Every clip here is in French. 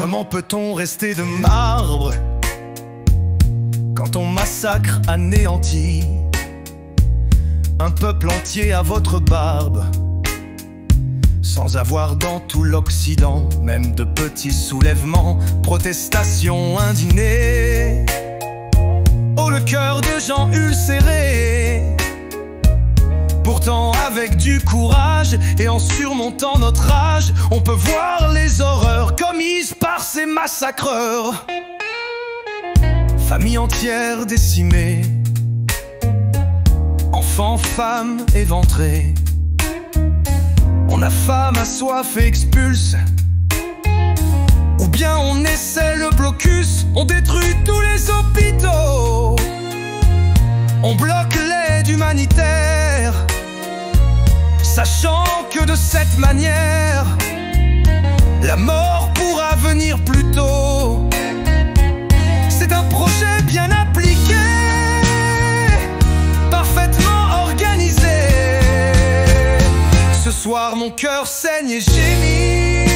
Comment peut-on rester de marbre quand on massacre, anéantit un peuple entier à votre barbe, sans avoir dans tout l'Occident même de petits soulèvements, protestations indignées? Oh, le cœur de gens ulcérés. Pourtant avec du courage et en surmontant notre âge, on peut voir les horreurs commises par ces massacreurs. Famille entière décimée, enfants, femmes éventrés. On a faim, a soif et expulse, ou bien on essaie le blocus. On détruit tous les hôpitaux, on bloque l'aide humanitaire, sachant que de cette manière la mort pourra venir plus tôt. C'est un projet bien appliqué, parfaitement organisé. Ce soir mon cœur saigne et gémit.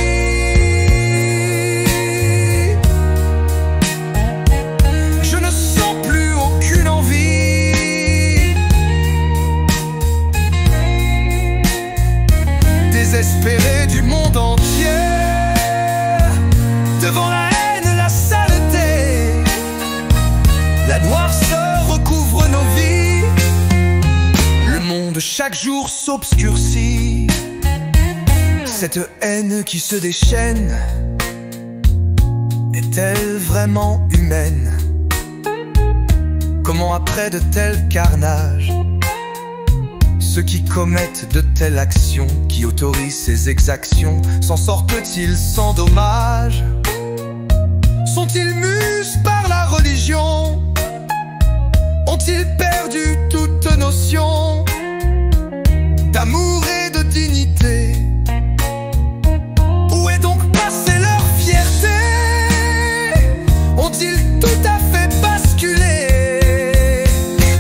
Je ne sens plus aucune envie, désespéré du monde entier, devant la haine, la saleté, la noirceur recouvre nos vies. Le monde chaque jour s'obscurcit. Cette haine qui se déchaîne est-elle vraiment humaine? Comment après de tels carnages, ceux qui commettent de telles actions, qui autorisent ces exactions, s'en sortent-ils sans dommage? Sont-ils mus par la religion? Ont-ils perdu toute notion d'amour et de dignité? Où est donc passée leur fierté? Ont-ils tout à fait basculé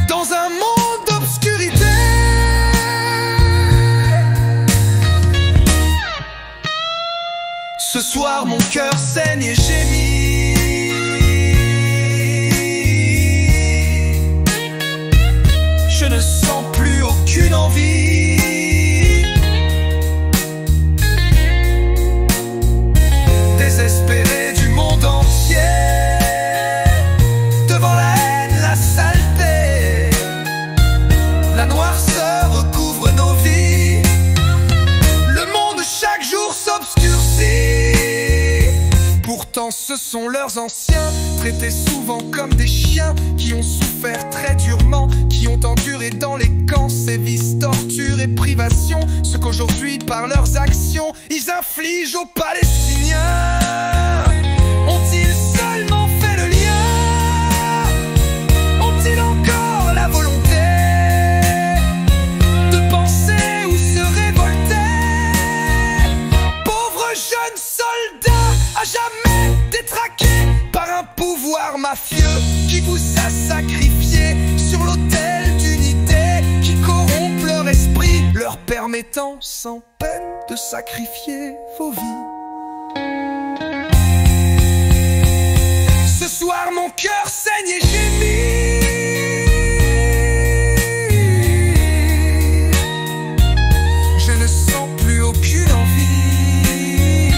dans un monde d'obscurité? Ce soir mon cœur saigne et gémit. Je ne sens plus aucune envie, désespéré du monde entier, devant la haine, la saleté, la noirceur recouvre nos vies. Le monde chaque jour s'obscurcit. Pourtant ce sont leurs anciens, traités souvent comme des chiens, qui ont souffert très durement, qui ont enduré dans les camps sévices, tortures et privations, ce qu'aujourd'hui par leurs actions ils infligent aux Palestiniens. Ont-ils seulement fait le lien? Ont-ils encore la volonté de penser ou se révolter? Pauvres jeunes soldats, à jamais détraqués par un pouvoir mafieux qui vous a sacrifié sur l'autel d'unité, qui corrompt leur esprit, leur permettant sans peine de sacrifier vos vies. Ce soir mon cœur saigne et gémit. Je ne sens plus aucune envie,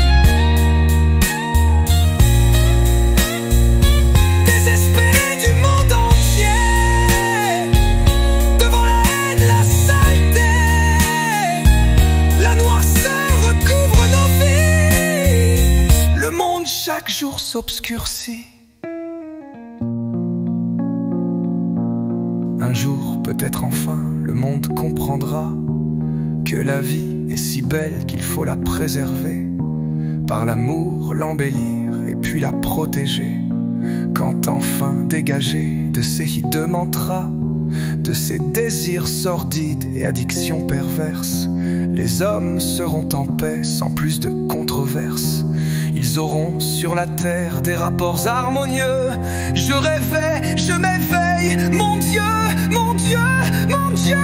désespéré du monde entier, devant la haine, la saleté, la noirceur recouvre nos vies. Le monde chaque jour s'obscurcit. Un jour, peut-être enfin, le monde comprendra que la vie est si belle qu'il faut la préserver, par l'amour l'embellir et puis la protéger. Quand enfin dégagé de ces hideux mantras, de ces désirs sordides et addictions perverses, les hommes seront en paix sans plus de controverses. Ils auront sur la terre des rapports harmonieux. Je rêvais, je m'éveille, mon Dieu, mon Dieu, mon Dieu.